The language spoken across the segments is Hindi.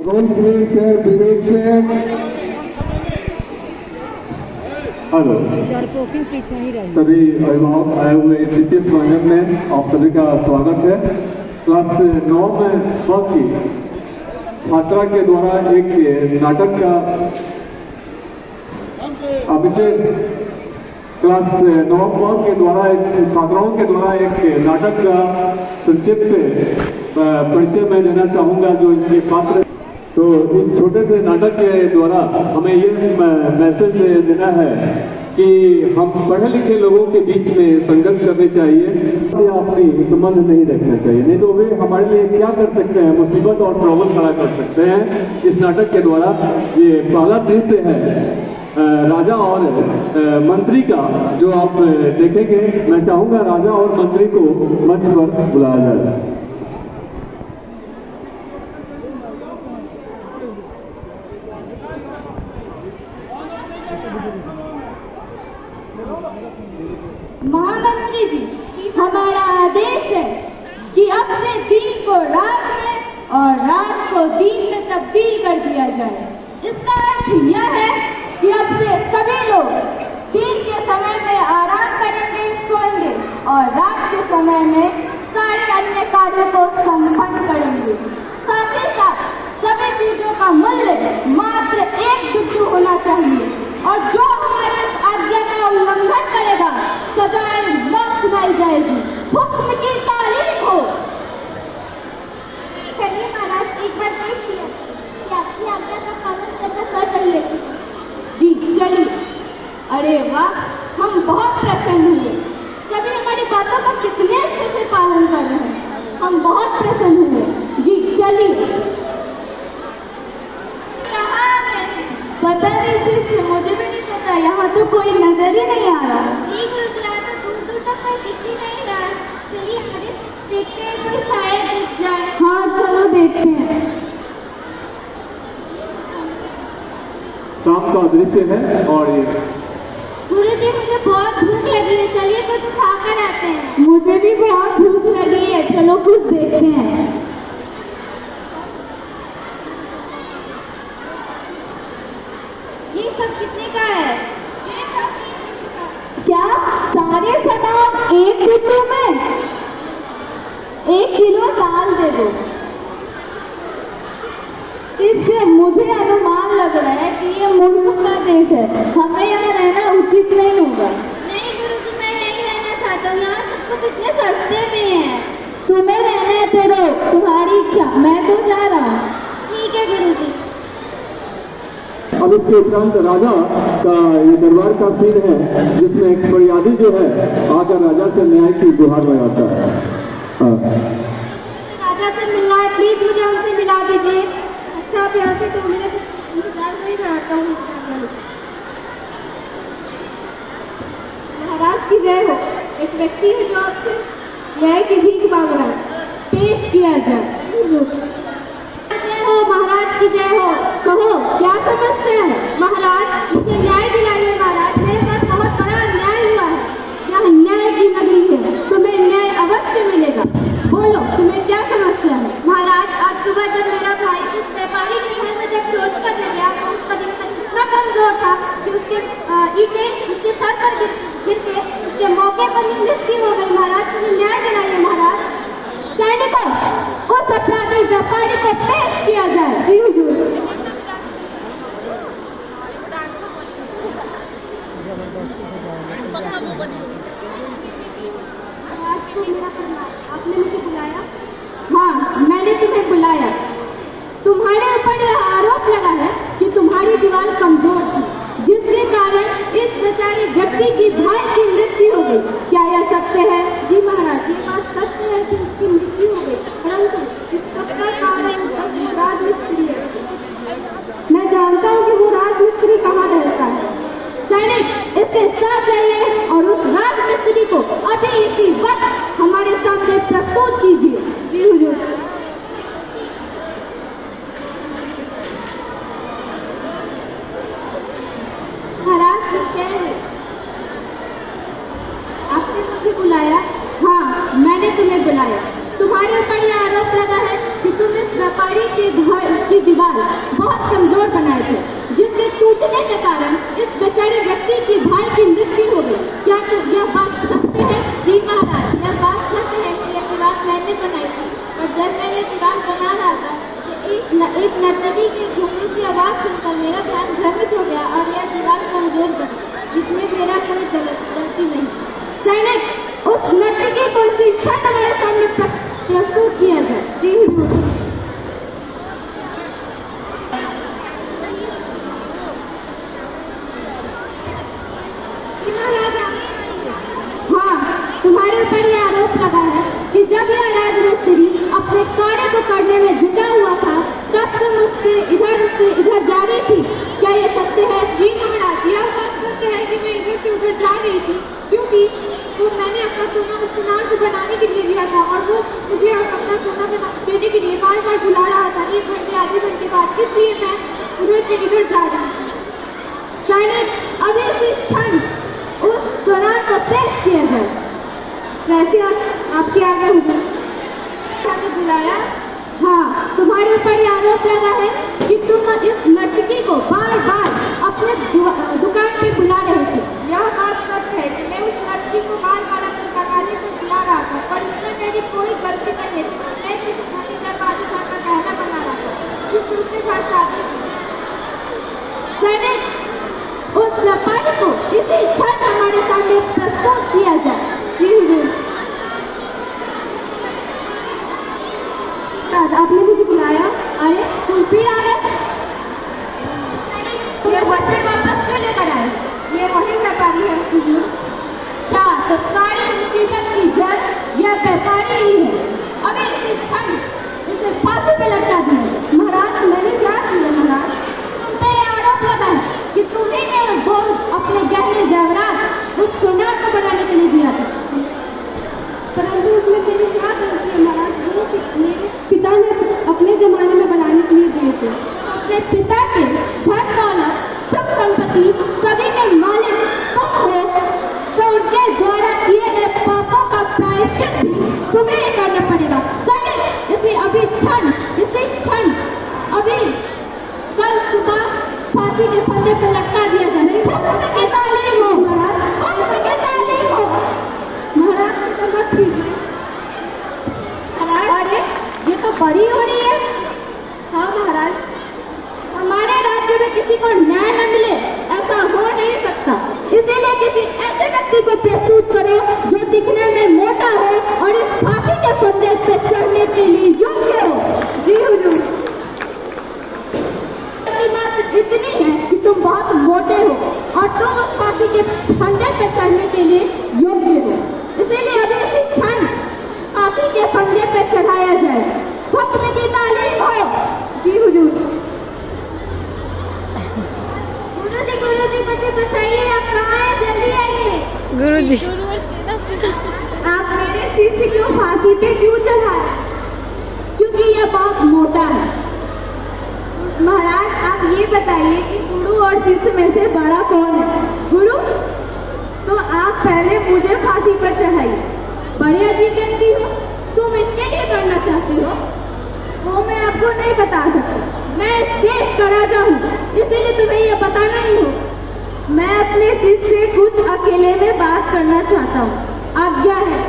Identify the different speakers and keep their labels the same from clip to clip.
Speaker 1: रोल प्ले सर विवेक सर। हेलो सभी अभिभावक आए हुए इस विशेष समागम में आप सभी का स्वागत है। क्लास 9 में क की छात्रा के द्वारा एक नाटक का अभिषेक क्लास 9 के द्वारा छात्राओं के द्वारा एक नाटक का संक्षिप्त परिचय मैं देना चाहूँगा जो इसके पात्र। तो इस छोटे से नाटक के द्वारा हमें ये मैसेज देना है कि हम पढ़े लिखे लोगों के बीच में संघर्ष करने चाहिए, अपनी संबंध नहीं रखना चाहिए, नहीं तो वे हमारे लिए क्या कर सकते हैं, मुसीबत और प्रॉब्लम खड़ा कर सकते हैं। इस नाटक के द्वारा ये पहला दृश्य है राजा और मंत्री का, जो आप देखेंगे। मैं चाहूंगा राजा और मंत्री को मंच पर बुलाया जाए।
Speaker 2: महामंत्री जी, हमारा आदेश है कि अब से दिन को रात में और रात को दिन में तब्दील कर दिया जाए। इसका अर्थ यह है कि अब से सभी लोग दिन के समय में आराम करेंगे, सोएंगे और रात के समय में सारे अन्य कार्यों को संपन्न करेंगे। साथ ही साथ सभी चीजों का मूल्य मात्र 1 गुड्डू होना चाहिए और जो हमारे इस आज्ञा का उल्लंघन करेगा सजाए मौत सुनाई जाएगी। हुक्म की तारीफ हो।
Speaker 3: चलिए महाराज, एक बार देखिए कि आपकी आज्ञा का पालन करना कर रही है।
Speaker 2: जी चलिए। अरे वाह, हम बहुत प्रसन्न हुए। सभी हमारी बातों का कितने अच्छे से पालन कर रहे हैं, हम बहुत प्रसन्न हुए। जी चलिए।
Speaker 3: कहाँ आ गए हैं?
Speaker 2: पता नहीं जिससे, मुझे भी नहीं पता, यहाँ तो कोई नजर ही नहीं आ रहा।
Speaker 3: जी गुरुद्वारा तो दूर दूर तक कोई दिख ही नहीं रहा। चलिए हमारे देखते हैं कोई शायद दिख जाए।
Speaker 2: हाँ चलो देखते हैं।
Speaker 1: शाम का दृश्य है और ये
Speaker 3: गुरुजी, मुझे बहुत भूख लगी है, चलिए कुछ खा कर आते हैं।
Speaker 2: मुझे भी बहुत भूख लगी है, चलो कुछ देखते हैं।
Speaker 3: ये सब कितने का है?
Speaker 2: क्या सारे सामान 1 गुड्डू में? 1 किलो दाल दे दो। इससे मुझे अनुमान लग रहा है कि ये मूर्ख का देश है, हमें यहाँ रहना उचित नहीं होगा।
Speaker 3: नहीं गुरुजी, मैं यहीं रहना चाहता हूँ, यहाँ सब कुछ इतने सस्ते में है।
Speaker 2: तुम्हें रहना है तो रहो, तुम्हारी इच्छा, मैं तो जा रहा हूँ।
Speaker 3: ठीक है गुरुजी।
Speaker 1: अब इसके उपरांत राजा का ये दरबार का सीन है जिसमें एक फरियादी जो है आकर राजा से न्याय की गुहार लगाता है।
Speaker 3: राजा से मिलना है, प्लीज मुझे उनसे मिला दीजिए। अच्छा, आप यहाँ से तो मेरे इंतजार नहीं रहता हूँ।
Speaker 2: महाराज की जय हो। एक व्यक्ति है जो आपसे न्याय की भीख मांग रहा है, पेश किया जाए।
Speaker 3: जय हो महाराज की जय हो।
Speaker 2: कहो क्या समस्या है?
Speaker 3: महाराज मुझे न्याय दिलाइए। महाराज मेरे साथ बहुत बड़ा अन्याय हुआ है।
Speaker 2: यह न्याय की नगरी है, तुम्हें न्याय अवश्य मिलेगा। बोलो तुम्हें क्या समस्या है?
Speaker 3: महाराज आज सुबह जब मेरा भाई उस व्यापारी के घर में जब चोरी करने गया तो उसका दिमाग इतना कमजोर था कि उसके ईंटें उसके सर पर गिर के उसके मौके पर ही मृत्यु हो गई। महाराज मुझे न्याय दिलाइए। महाराज
Speaker 2: सैनिकों, उस अपराधी व्यापारी को पेश किया जाए। जी हुजूर।
Speaker 3: आपने मुझे बुलाया?
Speaker 2: हाँ, मैंने तुम्हें बुलाया। तुम्हारे ऊपर यह आरोप लगा है कि तुम्हारी दीवार कमजोर थी, जिसके कारण इस बेचारे व्यक्ति की भाई की मृत्यु हो गई। क्या यह सत्य है?
Speaker 3: जी महाराज, ये बात सत्य है कि उसकी मृत्यु हो गई, परंतु इस सबका कारण राजमिस्त्री है।
Speaker 2: मैं जानता हूँ कि वो राजमिस्त्री कहाँ रहता है। सैनिक इसके साथ जाइए और उस राजमिस्त्री को अभी इसी वक्त हमारे सामने प्रस्तुत कीजिए। जी हुजूर।
Speaker 3: महाराज क्या है?
Speaker 2: आपने मुझे बुलाया? हाँ, मैंने तुम्हें बुलाया। तुम्हारे ऊपर यह आरोप लगा है कि तुम इस व्यापारी के घर की दीवार बहुत कमजोर बनाए थे, जिसके टूटने के कारण इस बेचारे व्यक्ति की भाई की मृत्यु हो गई। क्या तो यह बात सत्य है?
Speaker 3: जी महाराज, यह बात सत्य है कि यह दीवार मैंने बनाई थी, और जब मैं यह दीवार बना रहा था तो एक नर्तकी के घुंघरू की आवाज़ सुनकर मेरा ध्यान भ्रमित हो गया और यह दीवार कमजोर बनी, जिसमें मेरा कोई गलती नहीं।
Speaker 2: सैनिक, उस नर्तकी को इसी क्षण हमारे सामने प्रस्तुत किया जाए।
Speaker 3: जी हुजूर।
Speaker 2: हाँ, तुम्हारे ऊपर यह आरोप लगा है कि जब यह राजमिस्त्री अपने कार्य को करने में जुटा हुआ था, तब तुम उसके इधर से इधर जा रही थी। क्या ये सत्य है?
Speaker 3: जी महाराज, यह बात सत्य है कि मैं इधर से उधर जा रही थी, क्योंकि तो मैंने अपना सोना उस सुनार को बनाने के लिए दिया था, और वो मुझे अपना सोना देने के लिए बार बार बुला रहा था 1 घंटे आधे घंटे बाद, इसलिए मैं उधर से इधर जा रही थी।
Speaker 2: सैनिक, अभी इसी क्षण उस सोनार को पेश किया जाए।
Speaker 3: कैसे आपके आगे हुजूर? हमें बुलाया?
Speaker 2: हाँ, तुम्हारे ऊपर यह आरोप लगा है कि तुम इस नर्तकी को बार बार अपने दुकान पे बुला रहे थे।
Speaker 3: यह बात सत्य है कि मैं उस लड़की को बार बार अपने दुकान पर बुला रहा था, पर इसमें मेरी कोई गलती नहीं है। मैं किसी धनी व्यापारी घर का गहना बना रहा था, जो दूसरे घर से आती थी।
Speaker 2: सैनिक, उस व्यापारी को इसी क्षण हमारे सामने प्रस्तुत किया जाए।
Speaker 3: जी हुजूर। आपने मुझे बुलाया?
Speaker 2: अरे, तुम फिर आ गए? ये बर्तन वापस क्यों लेकर आए?
Speaker 3: ये वही व्यापारी है हुजूर।
Speaker 2: अच्छा, तो सारी मुसीबत की जड़ यह व्यापारी ही है। अभी इसी क्षण इसे फांसी पे लटका दिया।
Speaker 3: महाराज, मैंने क्या किया महाराज?
Speaker 2: तुम पे यह आरोप लगा है कि तुम्ही ने वो अपने गहने जेवरात उस सोनार को बनाने के लिए दिया था।
Speaker 3: परंतु उसमें मेरी क्या गलती है महाराज? वो मेरे पिता ने अपने जमाने में बनाने के लिए दिए थे।
Speaker 2: अपने पिता के धन दौलत, सुख संपत्ति सभी के मालिक तुम हो, तो उनके द्वारा किए गए पापों का प्रायश्चित भी तुम्हें ही करना पड़ेगा। सैनिक, इसी क्षण अभी कल सुबह फांसी के फंदे पर लटका दिया जाए। हुक्म की तालीम हो महाराज, हुक्म की तालीम हो।
Speaker 3: महाराज, ऐसा मत कीजिए।
Speaker 2: अरे, ये तो बड़ी हो रही है।
Speaker 3: हाँ महाराज।
Speaker 2: हमारे राज्य में किसी को न्याय न मिले, ऐसा हो नहीं सकता। इसीलिए किसी ऐसे व्यक्ति को प्रस्तुत करो जो दिखने में मोटा हो और इस फांसी के फंदे पे चढ़ने के लिए योग्य हो।
Speaker 3: जी हुजूर।
Speaker 2: बात इतनी है कि तुम बहुत मोटे हो और तुम उस फांसी के फंदे पे चढ़ने के लिए योग्य हो। इसीलिए अभी इसी क्षण फांसी के फंदे पे चढ़ाया जाए। हुक्म की तालीम हो।
Speaker 3: जी हुजूर। गुरुजी, मुझे बताइए, आप कहाँ हैं? जल्दी आइए।
Speaker 4: गुरुजी,
Speaker 3: आप मेरे शिष्य क्यों फांसी पे क्यों चढ़ा रहे हैं?
Speaker 2: क्योंकि यह बहुत मोटा है।
Speaker 3: महाराज, आप ये बताइए कि गुरु और शिष्य में से बड़ा कौन है?
Speaker 2: गुरु?
Speaker 3: तो आप पहले मुझे फांसी पर चढ़ाइए।
Speaker 2: बड़े अजीब व्यक्ति हो, तुम इसके लिए करना चाहती हो?
Speaker 3: वो मैं आपको नहीं बता सकता।
Speaker 2: मैं इस देश का राजा हूँ, इसीलिए तुम्हें यह बताना ही हो।
Speaker 3: मैं अपने शिष्य से कुछ अकेले में बात करना चाहता हूँ।
Speaker 2: आज्ञा है।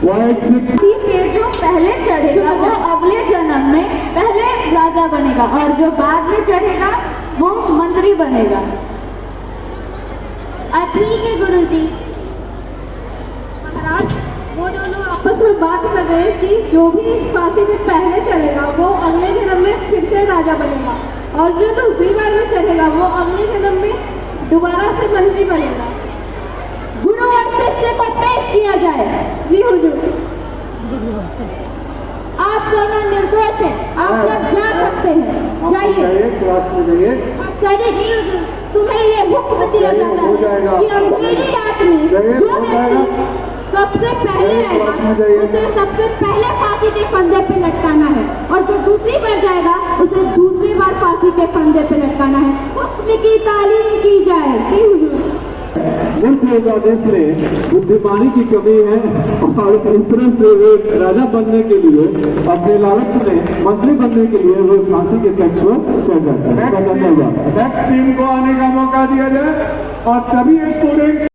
Speaker 3: फांसी पे जो पहले चढ़ेगा वो अगले जन्म में पहले राजा बनेगा, और जो बाद में चढ़ेगा वो मंत्री बनेगा। ठीक है गुरुजी। महाराज, वो दोनों आपस में बात कर रहे हैं कि जो भी इस फांसी में पहले चढ़ेगा वो अगले जन्म में फिर से राजा बनेगा, और जो दूसरी बार में चढ़ेगा वो अगले जन्म में दोबारा से मंत्री बनेगा।
Speaker 2: गुरु और शिष्य को पेश किया जाए।
Speaker 3: जी हुजूर।
Speaker 2: आप दोनों निर्दोष हैं, आप लोग जा सकते हैं, जाइए।
Speaker 1: क्लास में जाइए।
Speaker 2: सैनिक, तुम्हें ये हुक्म दिया जाता है कि अंधेरी रात में जो व्यक्ति सबसे पहले आएगा उसे सबसे पहले फांसी के फंदे पे लटकाना है, और जो दूसरी बार जाएगा उसे दूसरी बार फांसी के फंदे पे लटकाना है। हुक्म की तालीम की जाए।
Speaker 3: जी हुजूर।
Speaker 1: मूर्ख होगा देश में, बुद्धिमानी की कमी है, और इस तरह से वे राजा बनने के लिए अपने लालच में मंत्री बनने के लिए वो फांसी के कक्ष पर चढ़ जाते हैं।
Speaker 4: नेक्स्ट टीम को आने का मौका दिया जाए और सभी स्टूडेंट्स